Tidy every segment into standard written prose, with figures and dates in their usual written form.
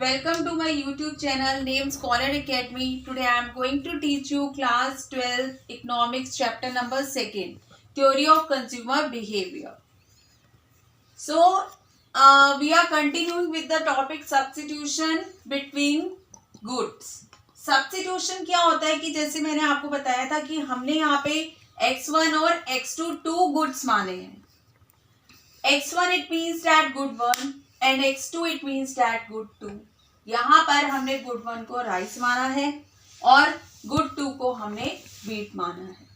Welcome to my YouTube channel named Scholar Academy. Today I am going to teach you class 12 economics chapter number 2, theory of consumer behavior. So we are continuing with the topic substitution between goods. Substitution क्या होता है कि जैसे मैंने आपको बताया था कि हमने यहाँ पे x1 और x2 two goods माने हैं. x1 it means that good 1 and x2 it means that good 2. यहाँ पर हमने गुड 1 को राइस माना है और गुड 2 को हमने व्हीट माना है.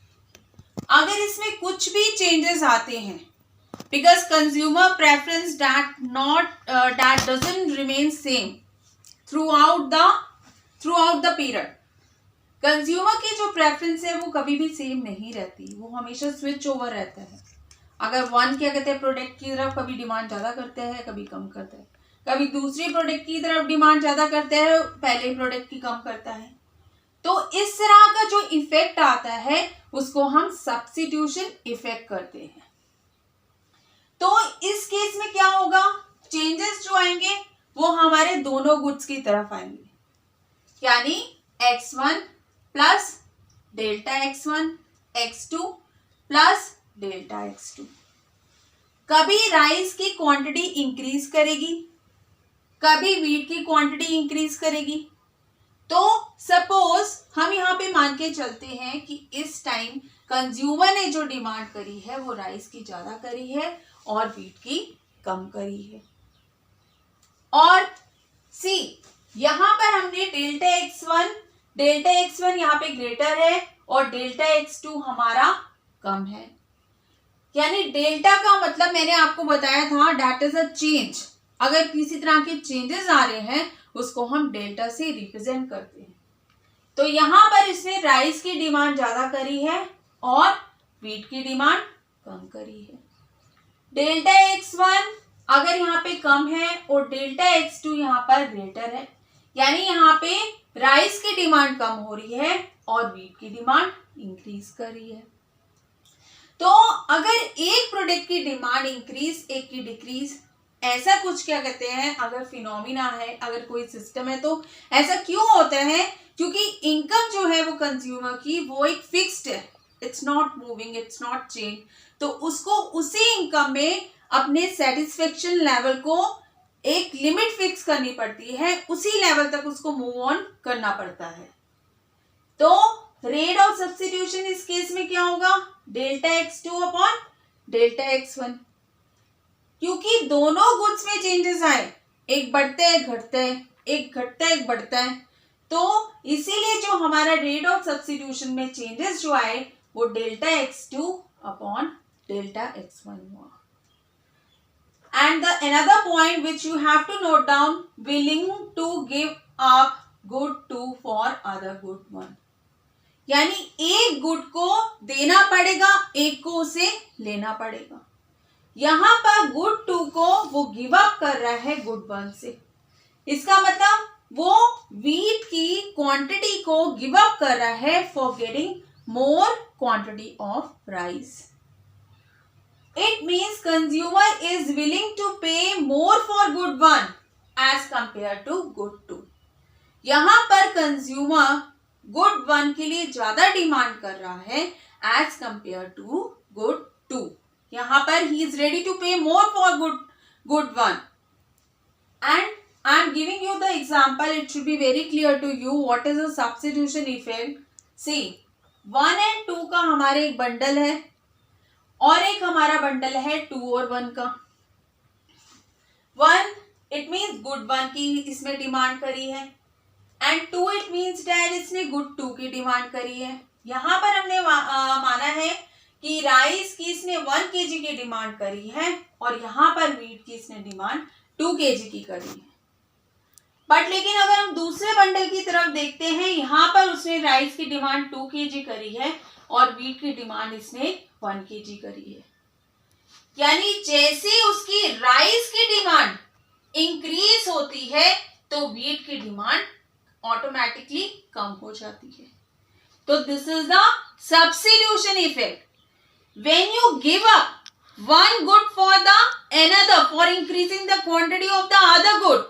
अगर इसमें कुछ भी चेंजेस आते हैं, because consumer preference that doesn't remain same throughout the period. Consumer की जो प्रेफरेंस है वो कभी भी सेम नहीं रहती, वो हमेशा स्विच ओवर रहता है. अगर वन क्या कहते हैं प्रोडक्ट की तरफ कभी डिमांड ज्यादा करते हैं, कभी कम करता है, कभी दूसरी प्रोडक्ट की तरफ डिमांड ज्यादा करते हैं, पहले प्रोडक्ट की कम करता है. तो इस तरह का जो इफेक्ट आता है उसको हम सब्स्टिट्यूशन इफेक्ट करते हैं. तो इस केस में क्या होगा, चेंजेस जो आएंगे वो हमारे दोनों गुड्स की तरफ आएंगे, यानी x1 plus delta x1, x2 plus delta x2. कभी राइस की क्वांटिटी इंक्रीज करेगी, कभी व्हीट की क्वांटिटी इंक्रीज करेगी. तो सपोज हम यहाँ पे मान के चलते हैं कि इस टाइम कंज्यूमर ने जो डिमांड करी है वो राइस की ज्यादा करी है और व्हीट की कम करी है. और सी यहाँ पर हमने डेल्टा x1 यहाँ पे ग्रेटर है और डेल्टा x2 हमारा कम है. यानी डेल्टा का मतलब मैंने आपको बताया था दैट इज अ चेंज. अगर किसी तरह के चेंजेस आ रहे हैं उसको हम डेल्टा से रिप्रेजेंट करते हैं. तो यहाँ पर इसने राइस की डिमांड ज्यादा करी है और व्हीट की डिमांड कम करी है. डेल्टा x1 अगर यहाँ पे कम है और डेल्टा x2 यहाँ पर ग्रेटर है, यानी यहाँ पे राइस की डिमांड कम हो रही है और व्हीट की डिमांड इंक्रीज कर रही है. तो अगर एक प्रोडक्ट की डिमांड इंक्रीज एक की डिक्रीज, ऐसा कुछ क्या कहते हैं, अगर फिनोमिना है, अगर कोई सिस्टम है, तो ऐसा क्यों होता है, क्योंकि इनकम जो है वो कंज्यूमर की वो एक फिक्स्ड है, it's not moving, it's not change. तो उसको उसी इनकम में अपने सेटिस्फेक्शन लेवल को एक लिमिट फिक्स करनी पड़ती है, उसी लेवल तक उसको मूव ऑन करना पड़ता है. तो रेट ऑफ सब्स्टिट्यूशन इस केस में क्या होगा, delta x2 upon delta x1. क्योंकि दोनों गुड्स में चेंजेस आए, एक बढ़ता है घटता है, एक घटता है एक बढ़ता है, तो इसीलिए जो हमारा रेट ऑफ सब्स्टिट्यूशन में चेंजेस जो आए वो delta x2 upon delta x1 हुआ. And the another point which you have to note down, willing to give up good 2 for other good 1. यानी एक गुड को देना पड़ेगा, एक को उसे लेना पड़ेगा. यहाँ पर गुड 2 को वो गिव अप कर रहा है गुड 1 से. इसका मतलब वो व्हीट की क्वांटिटी को गिव अप कर रहा है for getting more quantity of rice. It means consumer is willing to pay more for good 1 as compared to good 2. यहाँ पर कंज्यूमर गुड 1 के लिए ज्यादा डिमांड कर रहा है एज कंपेयर टू गुड 2. यहाँ पर he is ready to pay more for good 1. And I am giving you the example, it should be very clear to you what is a substitution effect. See 1 and 2 का हमारे एक bundle है और एक हमारा bundle है 2 और 1 का. 1 इट मीन्स गुड 1 की इसमें डिमांड करी है एंड 2 इट मीन्स डैट इसने गुड 2 की डिमांड करी है. यहाँ पर हमने माना है कि राइस की इसने 1 kg की डिमांड करी है और यहाँ पर व्हीट की इसने डिमांड 2 kg की करी है. बट लेकिन अगर हम दूसरे बंडल की तरफ देखते हैं, यहाँ पर उसने राइस की डिमांड 2 kg करी है और व्हीट की डिमांड इसने 1 kg करी है. यानी जैसे उसकी राइस की डिमांड इंक्रीज होती है तो व्हीट की डिमांड ऑटोमेटिकली कम हो जाती है. तो this is the substitution effect. When you give up one good for the another for increasing the quantity of the other good,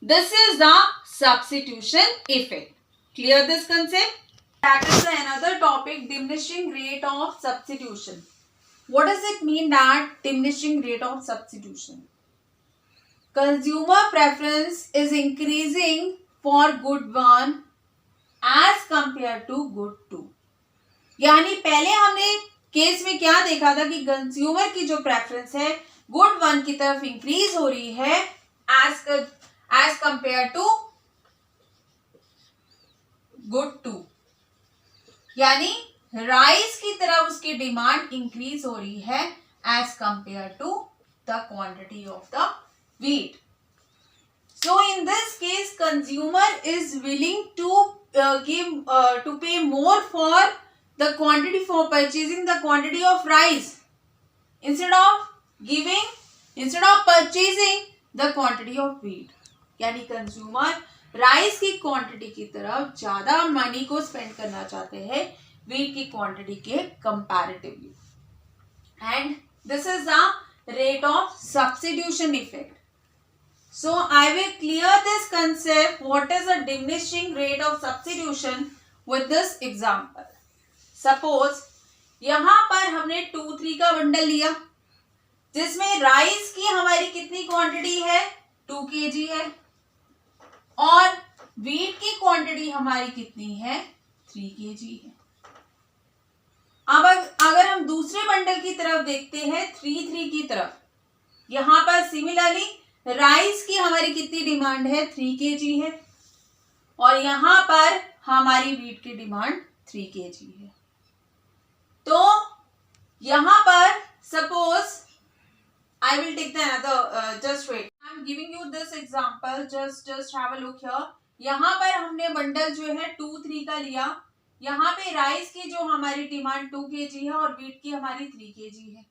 This is the substitution effect. Clear this concept? That is another topic, diminishing rate of substitution. What does it mean that diminishing rate of substitution? Consumer preference is increasing for good one as compared to good two. यानी पहले हमने case में क्या देखा था कि consumer की जो प्रेफरेंस है गुड वन की तरफ इंक्रीज हो रही है as compare to good two, यानी राइस की तरफ उसकी डिमांड इंक्रीज हो रही है as compare to the quantity of the wheat. So in this case, consumer is willing to to pay more for the quantity, for purchasing the quantity of rice instead of purchasing the quantity of wheat. यानी consumer rice की quantity की तरफ ज्यादा money को spend करना चाहते हैं wheat की क्वांटिटी के comparatively, and this is the rate of substitution effect. So I will clear this concept, what is the diminishing rate of substitution, with this example. Suppose यहाँ पर हमने 2-3 का बंडल लिया जिसमें राइस की हमारी कितनी क्वांटिटी है 2 kg है और व्हीट की क्वांटिटी हमारी कितनी है 3 kg है. अब अगर हम दूसरे बंडल की तरफ देखते हैं 3 की तरफ, यहाँ पर सिमिलरली राइस की हमारी कितनी डिमांड है 3 kg है और यहां पर हमारी व्हीट की डिमांड 3 kg है. तो यहां पर suppose I will take the another, just wait, I am giving you this example, just have a look here. यहां पर हमने बंडल जो है 2-3 का लिया. यहां पे राइस की जो हमारी डिमांड 2 kg है और व्हीट की हमारी 3 kg है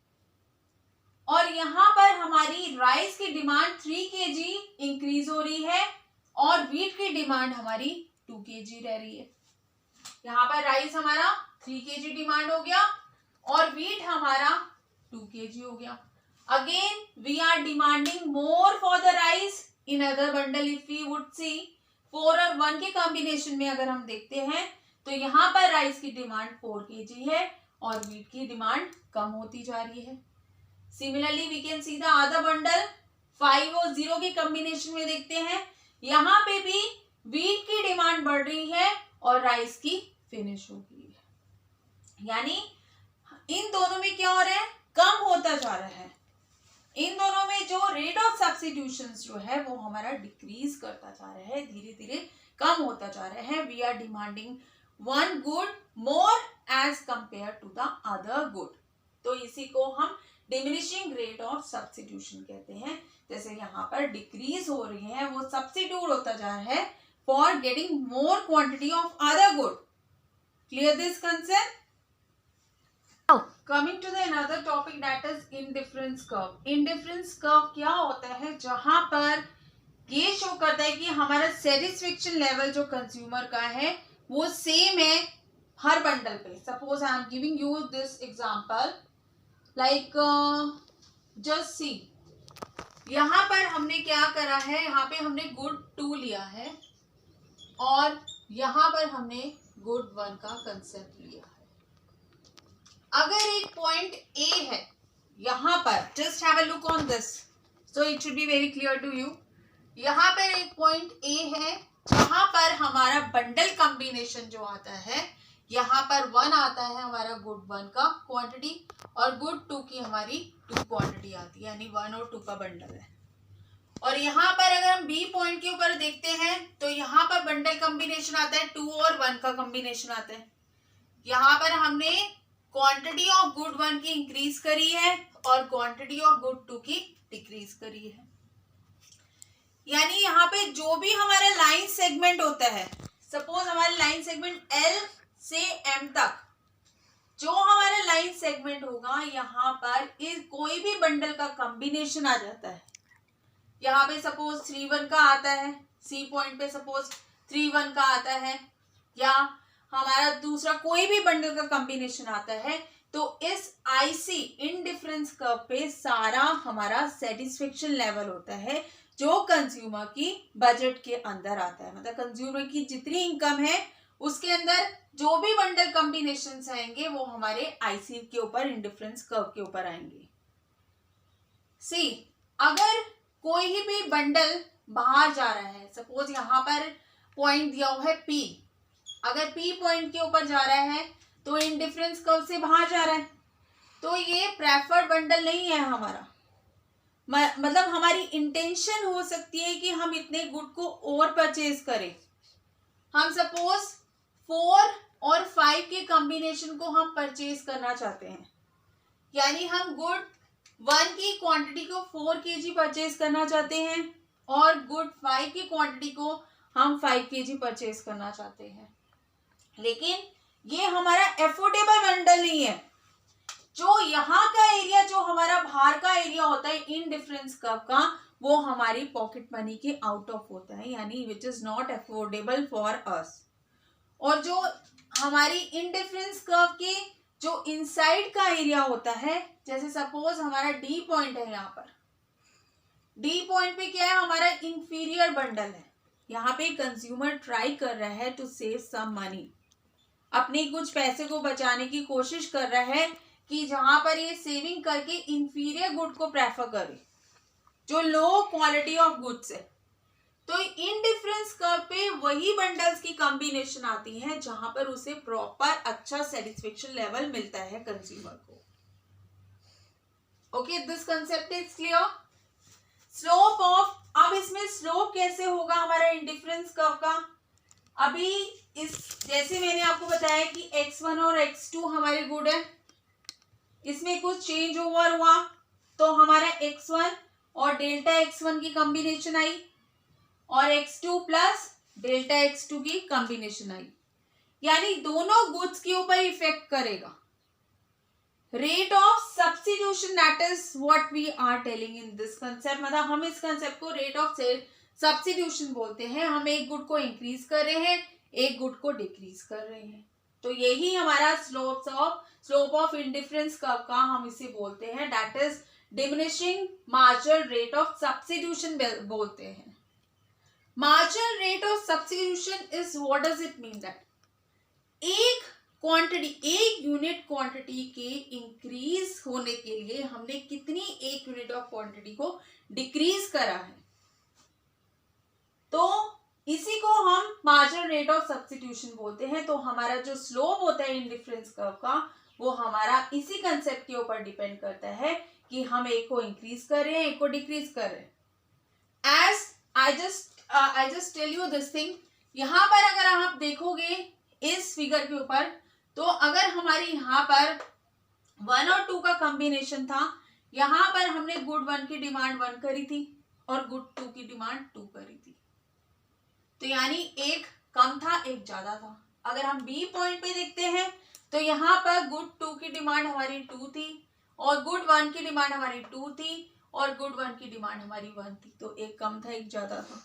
और यहाँ पर हमारी राइस की डिमांड 3 kg इंक्रीज हो रही है और व्हीट की डिमांड हमारी 2 kg रह रही है. यहाँ पर राइस हमारा 3 kg डिमांड हो गया और व्हीट हमारा 2 kg हो गया. Again we are demanding more for the rice in other bundle. If we would see 4 और 1 के कॉम्बिनेशन में अगर हम देखते हैं तो यहाँ पर राइस की डिमांड 4 kg है और व्हीट की डिमांड कम होती जा रही है. Similarly, we can see the other bundle 5 और 0 के कॉम्बिनेशन में देखते हैं. यहाँ पे भी व्हीट की डिमांड बढ़ रही है और राइस की फिनिश हो गई है. यानी इन दोनों में क्या हो रहा है, कम होता जा रहा है. इन दोनों में जो रेट ऑफ सब्स्टिट्यूशन जो है वो हमारा डिक्रीज करता जा रहा है, धीरे धीरे कम होता जा रहा है. We are demanding one good more as compare to the other good. तो इसी को हम डिमिनिशिंग रेट ऑफ सब्स्टिट्यूशन कहते हैं. जैसे यहाँ पर डिक्रीज हो रही है, वो सब्स्टिट्यूट होता जा रहा है for getting more quantity of other good. Clear this concept? Coming to the another topic, that is indifference curve. Indifference curve क्या होता है, जहां पर ये शो करता है कि हमारा सेटिस्फेक्शन लेवल जो कंज्यूमर का है वो सेम है हर बंडल पे. Suppose I am giving you this example, like just see, यहाँ पर हमने क्या करा है, यहाँ पे हमने गुड 2 लिया है और यहाँ पर हमने गुड 1 का कंसेप्ट लिया है. अगर एक पॉइंट ए है यहाँ पर, just have a look on this, so it should be very clear to you. यहाँ पर एक पॉइंट ए है जहाँ पर हमारा बंडल कॉम्बिनेशन जो आता है, यहाँ पर 1 आता है हमारा गुड 1 का क्वांटिटी और गुड 2 की हमारी 2 क्वांटिटी आती है, यानी 1 और 2 का बंडल है. और यहाँ पर अगर हम बी पॉइंट के ऊपर देखते हैं तो यहाँ पर बंडल कॉम्बिनेशन आता है 2 और 1 का कॉम्बिनेशन आता है. यहाँ पर हमने क्वांटिटी ऑफ गुड 1 की इंक्रीज करी है और क्वांटिटी ऑफ गुड 2 की डिक्रीज करी है. यानी यहाँ पे जो भी हमारा लाइन सेगमेंट होता है, सपोज हमारे लाइन सेगमेंट एल से एम तक, जो हमारा लाइन सेगमेंट होगा यहाँ पर कोई भी बंडल का कॉम्बिनेशन आ जाता है. यहाँ पे सपोज 3-1 का आता है, सी पॉइंट पे सपोज 3-1 का आता है, या हमारा दूसरा कोई भी बंडल का कॉम्बिनेशन आता है, तो इस आईसी इंडिफरेंस कर्व पे सारा हमारा सेटिस्फेक्शन लेवल होता है जो कंज्यूमर की बजट के अंदर आता है, मतलब कंज्यूमर की जितनी इनकम है उसके अंदर जो भी बंडल कॉम्बिनेशंस आएंगे वो हमारे आईसी के ऊपर, इंडिफरेंस कर्व के ऊपर आएंगे। सी, अगर कोई भी बंडल बाहर जा रहा है, सपोज यहाँ पर पॉइंट दिया हुआ है P, अगर P पॉइंट के ऊपर जा रहा है तो इंडिफरेंस कर्व से बाहर जा रहा है, तो ये प्रेफर्ड बंडल नहीं है हमारा। मतलब हमारी इंटेंशन हो सकती है कि हम इतने गुड को ओवर परचेज करें। हम सपोज 4 और 5 के कॉम्बिनेशन को हम परचेज करना चाहते हैं, यानी हम गुड 1 की क्वांटिटी को 4 kg परचेज करना चाहते हैं और गुड 5 की क्वांटिटी को हम 5 kg परचेज करना चाहते हैं, लेकिन ये हमारा एफोर्डेबल बंडल नहीं है। जो यहाँ का एरिया, जो हमारा बाहर का एरिया होता है इन डिफरेंस कर्व का, वो हमारी पॉकेट मनी के आउट ऑफ होता है, यानी which is not affordable for us. और जो हमारी इन डिफरेंस कर्व के जो इनसाइड का एरिया होता है, जैसे सपोज हमारा डी पॉइंट है, यहाँ पर डी पॉइंट पे क्या है, हमारा इंफीरियर बंडल है। यहाँ पे कंज्यूमर ट्राई कर रहा है टू सेव सम मनी, अपने कुछ पैसे को बचाने की कोशिश कर रहा है कि जहां पर ये सेविंग करके इंफीरियर गुड को प्रेफर करे, जो लो क्वालिटी ऑफ गुड्स है। तो इन डिफरेंस कर्व पे वही बंडल्स की कॉम्बिनेशन आती है जहां पर उसे प्रॉपर अच्छा सेटिस्फेक्शन लेवल मिलता है कंज्यूमर को। Okay, this concept is clear. Slope of, अब इसमें स्लोप कैसे होगा हमारा इंडिफरेंस कर्व का? अभी इस, जैसे मैंने आपको बताया कि x1 और x2 हमारे गुड है, इसमें कुछ चेंज ओवर हुआ तो हमारा x1 और डेल्टा x1 की कॉम्बिनेशन आई और x2 प्लस डेल्टा x2 की कॉम्बिनेशन आई, यानी दोनों गुड्स के ऊपर इफेक्ट करेगा। Rate of substitution, that is what we are telling in this concept, मतलब हम इस कंसेप्ट को रेट ऑफ सब्स्टिट्यूशन बोलते हैं। हम एक गुड को इंक्रीज कर रहे हैं, एक गुड को डिक्रीज कर रहे हैं, तो यही हमारा स्लोप ऑफ इंडिफरेंस कर्व का हम इसे बोलते हैं, that is diminishing marginal rate of substitution बोलते हैं। Marginal rate of substitution is, what does it mean, that एक क्वांटिटी, एक यूनिट क्वांटिटी के इंक्रीज होने के लिए हमने कितनी एक यूनिट ऑफ क्वांटिटी को डिक्रीज करा है, तो इसी को हम मार्जिनल रेट ऑफ सब्स्टिट्यूशन बोलते हैं। तो हमारा जो स्लोप होता है इंडिफरेंस कर्व का, वो हमारा इसी कंसेप्ट के ऊपर डिपेंड करता है कि हम एक को इंक्रीज कर रहे हैं, एक को डिक्रीज कर रहे हैं। As I just tell you this thing, यहाँ पर अगर आप देखोगे इस फिगर के ऊपर, तो अगर हमारी यहाँ पर 1 और 2 का कॉम्बिनेशन था, यहाँ पर हमने गुड 1 की डिमांड 1 करी थी और गुड 2 की डिमांड 2 करी थी, तो यानी एक कम था, एक ज्यादा था। अगर हम बी पॉइंट पे देखते हैं तो यहाँ पर गुड 2 की डिमांड हमारी 2 थी और गुड 1 की डिमांड हमारी 2 थी और गुड 1 की डिमांड हमारी 1 थी, तो एक कम था, एक ज्यादा था।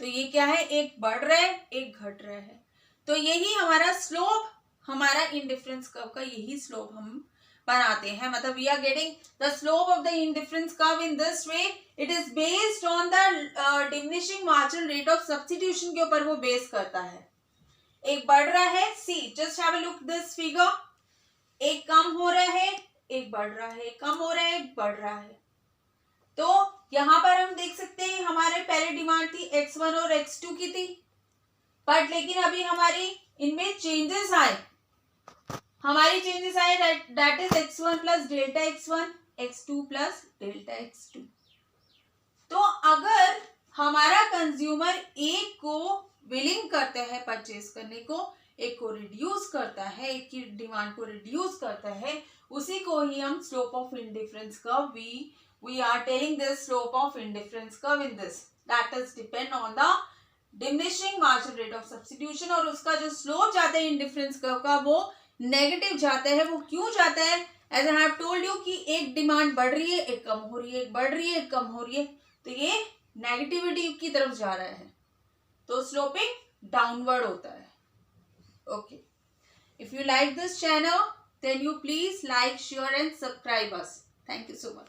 तो ये क्या है, एक बढ़ रहा है, एक घट रहा है। तो यही हमारा स्लोप, हमारा इंडिफरेंस कर्व का यही स्लोप हम बनाते हैं, मतलब we are getting the slope of the indifference curve in this way. It is based on the diminishing marginal rate of substitution के ऊपर वो बेस करता है। एक बढ़ रहा है, see just have a look this figure, एक कम हो रहा है, एक बढ़ रहा है, एक कम हो रहा है, एक बढ़ रहा है। तो यहाँ पर हम देख सकते हैं हमारे पहले डिमांड थी x1 और x2 की थी, बट लेकिन अभी हमारी इनमें चेंजेस आए, हमारी चेंजेस आए that is x1 plus delta x1, x2 plus delta x2। तो अगर हमारा कंज्यूमर एक को विलिंग करता है परचेज करने को, एक को रिड्यूस करता है, एक की डिमांड को रिड्यूस करता है, उसी को ही हम slope of indifference curve, we are telling this slope of indifference curve in this, that is depend on the diminishing marginal rate of substitution। और उसका जो स्लोप जाता है इंडिफरेंस कर्व का वो नेगेटिव जाता है। वो क्यों जाता है? As I have told you कि एक डिमांड बढ़ रही है, एक कम हो रही है, एक बढ़ रही है, एक कम हो रही है, तो ये नेगेटिविटी की तरफ जा रहा है, तो स्लोपिंग डाउनवर्ड होता है। Okay, if you like this channel then you please like, share and subscribe us. Thank you so much.